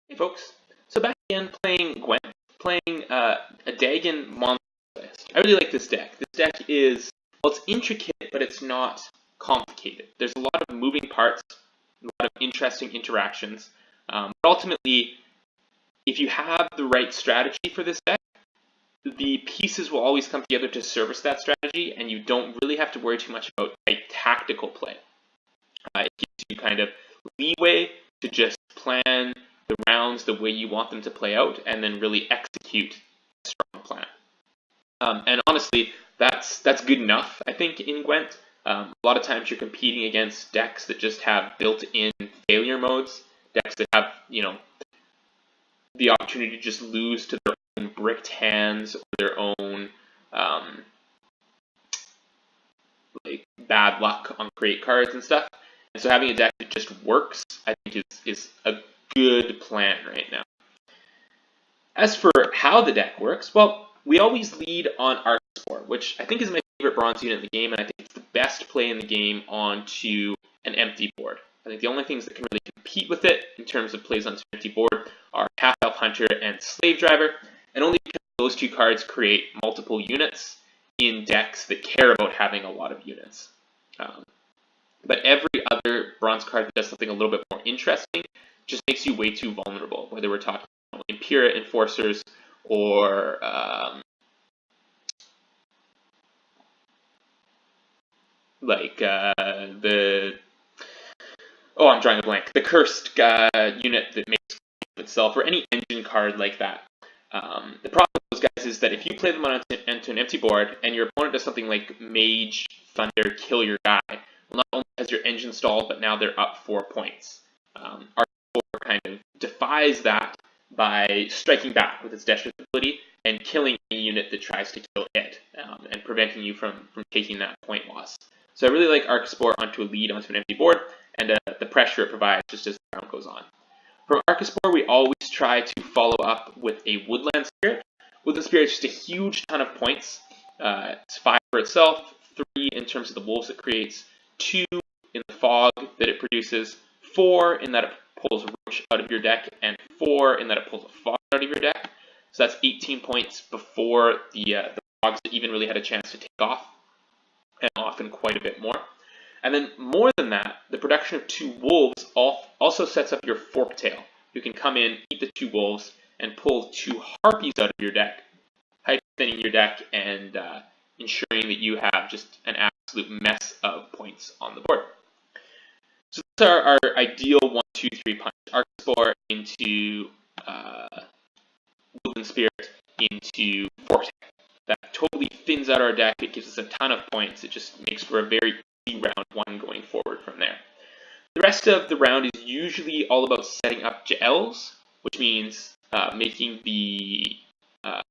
Hey folks, so back again playing Gwent, playing a Dagon monster list. I really like this deck. This deck is, well, it's intricate, but it's not complicated. There's a lot of moving parts, a lot of interesting interactions, but ultimately, if you have the right strategy for this deck, the pieces will always come together to service that strategy, and you don't really have to worry too much about a tactical play. It gives you kind of leeway to just plan the rounds the way you want them to play out, and then really execute a strong plan. And honestly, that's good enough, I think, in Gwent. A lot of times you're competing against decks that just have built-in failure modes, decks that have, the opportunity to just lose to their own bricked hands or their own like bad luck on create cards and stuff. And so having a deck that just works, I think, is a good plan right now. As for how the deck works, well, we always lead on Arc-Spore, which I think is my favorite bronze unit in the game, and I think it's the best play in the game onto an empty board. I think the only things that can really compete with it in terms of plays onto an empty board are Half-Elf Hunter and Slave Driver, and only because those two cards create multiple units in decks that care about having a lot of units. But every other bronze card that does something a little bit more interesting just makes you way too vulnerable, whether we're talking about Impera Enforcers or I'm drawing a blank. The Cursed unit that makes itself, or any engine card like that. The problem with those guys is that if you play them onto an empty board and your opponent does something like Mage, Thunder, kill your guy, well, not only has your engine stalled, but now they're up 4 points. Arc-Spore kind of defies that by striking back with its Destrous ability and killing any unit that tries to kill it, and preventing you from taking that point loss. So I really like Arc-Spore onto a lead onto an empty board, and the pressure it provides just as the round goes on. From Arc-Spore, we always try to follow up with a Woodland Spirit. Woodland Spirit is just a huge ton of points. It's 5 for itself, 3 in terms of the wolves it creates, 2 in the fog that it produces, 4 in that it pulls Roach out of your deck, and 4 in that it pulls a fog out of your deck. So that's 18 points before the fogs even really had a chance to take off, and often quite a bit more. And then more than that, the production of 2 wolves also sets up your Fork Tail. You can come in, eat the 2 wolves, and pull 2 harpies out of your deck, height-thinning your deck, and ensuring that you have just an absolute mess of points on the board. So that's our ideal 1-2-3 punch. Arc-Spore into Woodland Spirit into Fork Tail. That totally thins out our deck. It gives us a ton of points. It just makes for a very easy round 1 going forward from there. The rest of the round is usually all about setting up Jaels, which means making the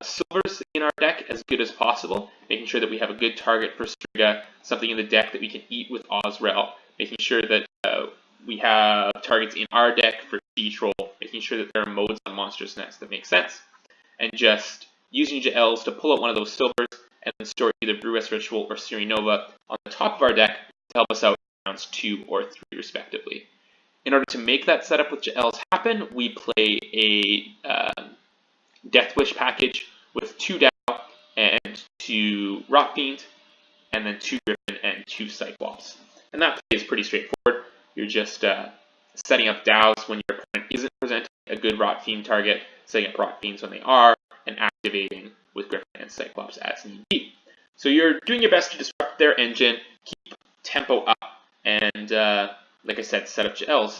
silvers in our deck as good as possible, making sure that we have a good target for Striga, something in the deck that we can eat with Ozrel, making sure that we have targets in our deck for Siege Troll, making sure that there are modes on Monstrous Nest that make sense, and just using Jaels to pull out one of those silvers and then store either Brewess Ritual or Siri Nova on the top of our deck to help us out in rounds 2 or 3 respectively. In order to make that setup with Jaels happen, we play a Death Wish package with 2 Dow and 2 Rot Fiend, and then 2 Griffin and 2 Cyclops. And that play is pretty straightforward. You're just setting up Dows when your opponent isn't presenting a good Rot Fiend target, setting up Rot Fiends when they are, and activating with Griffin and Cyclops as need be. So you're doing your best to disrupt their engine, keep tempo up, and like I said, set up Jaels.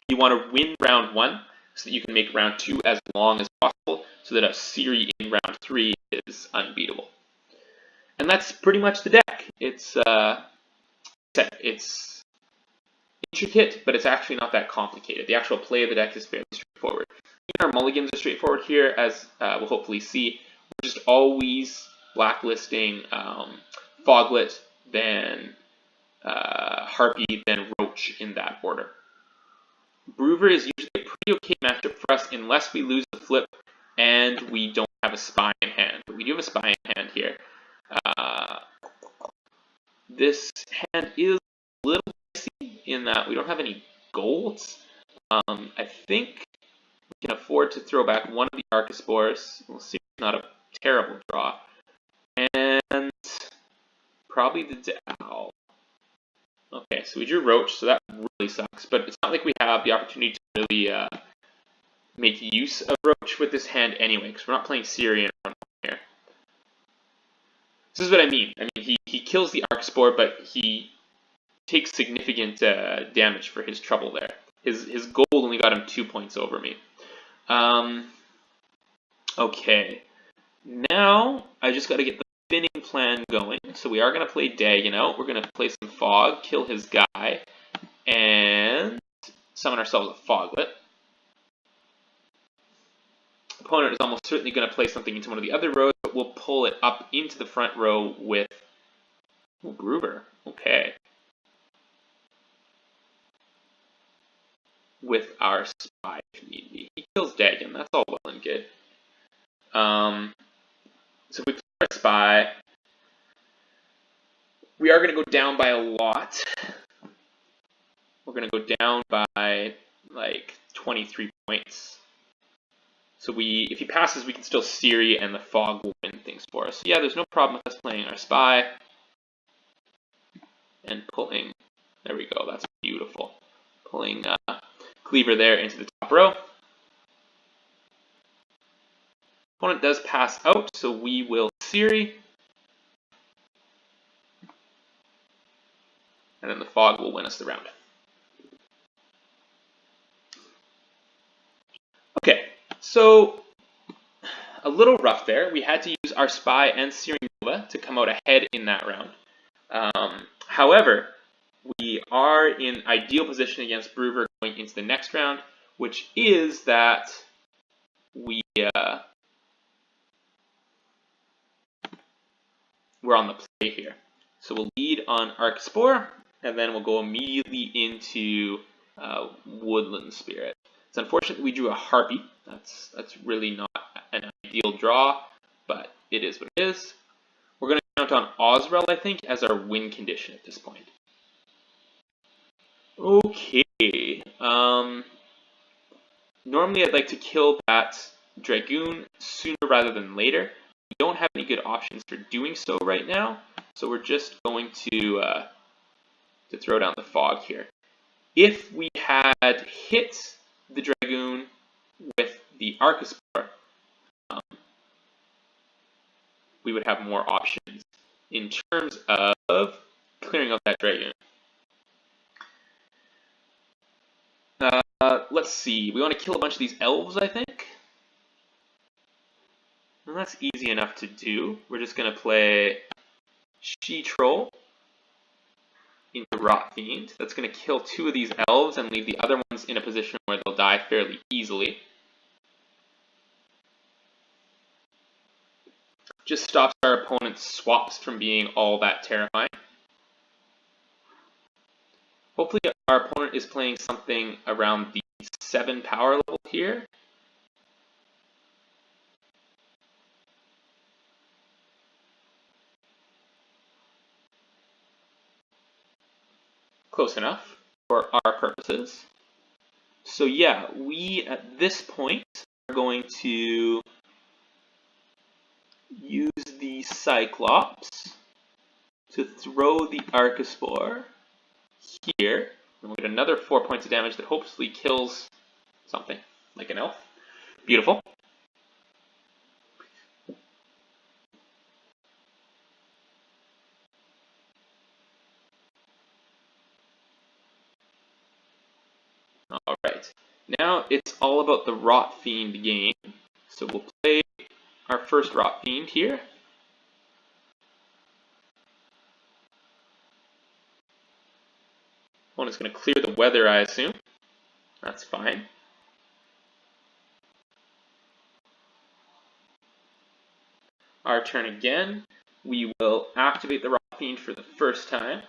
You want to win round 1 so that you can make round 2 as long as possible, so that a Siri in round 3 is unbeatable. And that's pretty much the deck. It's intricate, but it's actually not that complicated. The actual play of the deck is fairly straightforward. Even our mulligans are straightforward here, as we'll hopefully see. We're just always blacklisting Foglet, then Harpy, then Roach in that order. Broover is usually a pretty okay matchup for us unless we lose the flip and we don't have a spy in hand. But we do have a spy in hand here. This hand is a little dicey in that we don't have any golds. I think We can afford to throw back one of the Archospores. We'll see, it's not a terrible draw. And probably the Dow. Okay, so we drew Roach, so that really sucks. But it's not like we have the opportunity to really make use of Roach with this hand anyway, because we're not playing Syrian here. This is what I mean. I mean, he kills the Archospore, but he takes significant damage for his trouble there. His gold only got him 2 points over me. Okay, now I just got to get the spinning plan going. So we are going to play Dagon out. We're going to play some Fog, kill his guy, and summon ourselves a Foglet. Opponent is almost certainly going to play something into one of the other rows, but we'll pull it up into the front row with Gruber. Okay. With our spy, if need be. He kills Dagon. That's all well and good. So if we play our spy, we are going to go down by a lot. We're going to go down by like 23 points. So if he passes, we can still Siri, and the Fog will win things for us. So yeah, there's no problem with us playing our spy and pulling. There we go. That's beautiful. Pulling Cleaver there into the top row. Opponent does pass out, so we will Siri. And then the Fog will win us the round. Okay, so a little rough there. We had to use our Spy and Searing Nova to come out ahead in that round. However, we are in ideal position against Bruver going into the next round, which is that we're on the play here. So we'll lead on Archospore, and then we'll go immediately into Woodland Spirit. It's unfortunate we drew a Harpy. That's really not an ideal draw, but it is what it is. We're going to count on Osrel, I think, as our win condition at this point. Okay. Normally I'd like to kill that Dragoon sooner rather than later. We don't have any good options for doing so right now, so we're just going to throw down the Fog here. If we had hit the Dragoon with the Archospore, we would have more options in terms of clearing out that Dragoon. Let's see. We want to kill a bunch of these elves, I think. Well, that's easy enough to do. We're just going to play She-Troll into Rot Fiend. That's going to kill 2 of these elves and leave the other ones in a position where they'll die fairly easily. Just stops our opponent's swaps from being all that terrifying. Hopefully our opponent is playing something around the 7 power level here. Close enough for our purposes. So yeah, we at this point are going to use the Cyclops to throw the Archospore here. And we'll get another 4 points of damage that hopefully kills something, like an elf. Beautiful. Alright, now it's all about the Rot Fiend game. So we'll play our first Rot Fiend here. Opponent's going to clear the weather, I assume. That's fine. Our turn again. We will activate the Rot Fiend for the first time.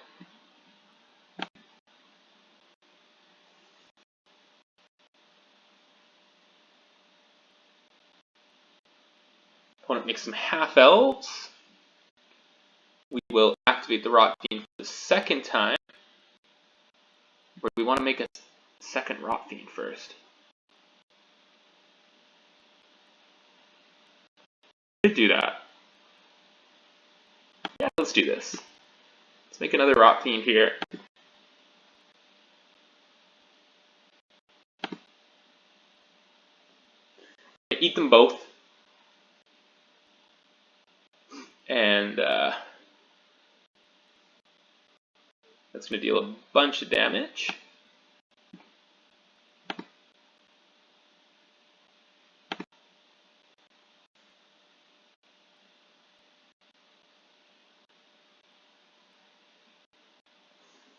Opponent makes some half-elves. We will activate the Rot Fiend for the second time. Or do we want to make a second Rot Fiend first? could do that. Yeah, let's do this. Let's make another rock theme here. Eat them both. And that's going to deal a bunch of damage.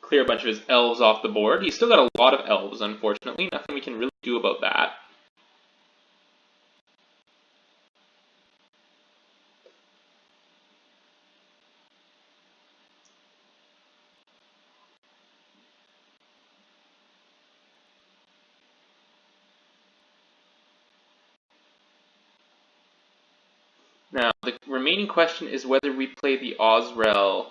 Clear a bunch of his elves off the board. He's still got a lot of elves, unfortunately. Nothing we can really do about that. Now, the remaining question is whether we play the Osrel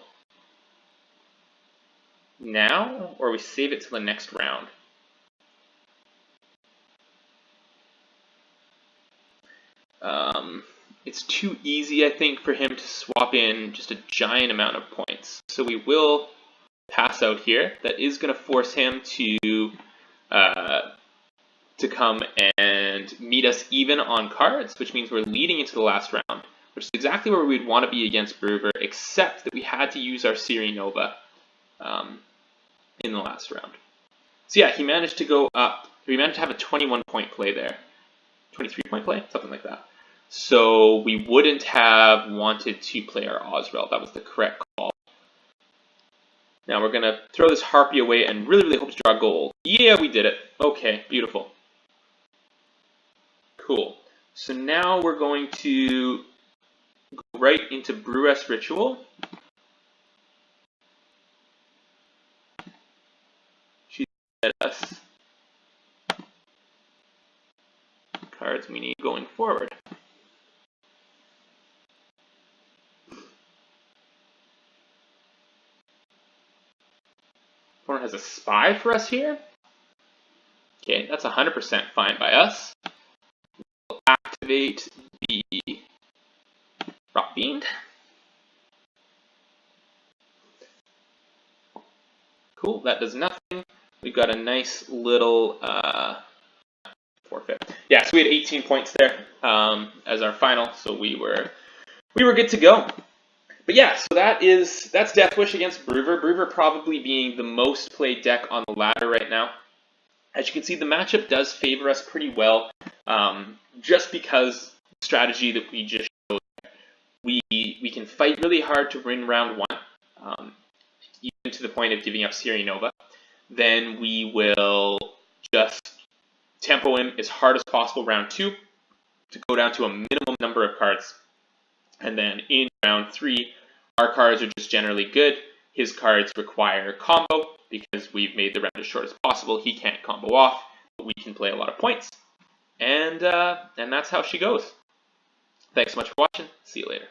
now, or we save it till the next round. It's too easy, I think, for him to swap in just a giant amount of points. So we will pass out here. That is going to force him to come and meet us even on cards, which means we're leading into the last round, which is exactly where we'd want to be against Bruver, except that we had to use our Siri Nova in the last round. So yeah, he managed to go up. We managed to have a 21-point play there. 23-point play? Something like that. So we wouldn't have wanted to play our Osrel. That was the correct call. Now we're going to throw this Harpy away and really, really hope to draw gold. Yeah, we did it. Okay, beautiful. Cool. So now we're going to go right into Brewess Ritual. She's at us. Cards we need going forward. Opponent has a spy for us here. Okay, that's 100% fine by us. We'll activate the Rock Fiend. Cool, that does nothing. We've got a nice little forfeit. Yeah, so we had 18 points there as our final, so we were good to go. But yeah, so that's Death Wish against Bruver. Bruver probably being the most played deck on the ladder right now. As you can see, the matchup does favor us pretty well, just because the strategy that we just showed. We can fight really hard to win round one, even to the point of giving up Siri Nova. Then we will just tempo him as hard as possible round two to go down to a minimum number of cards. And then in round three, our cards are just generally good. His cards require combo because we've made the round as short as possible. He can't combo off, but we can play a lot of points. And that's how she goes. Thanks so much for watching. See you later.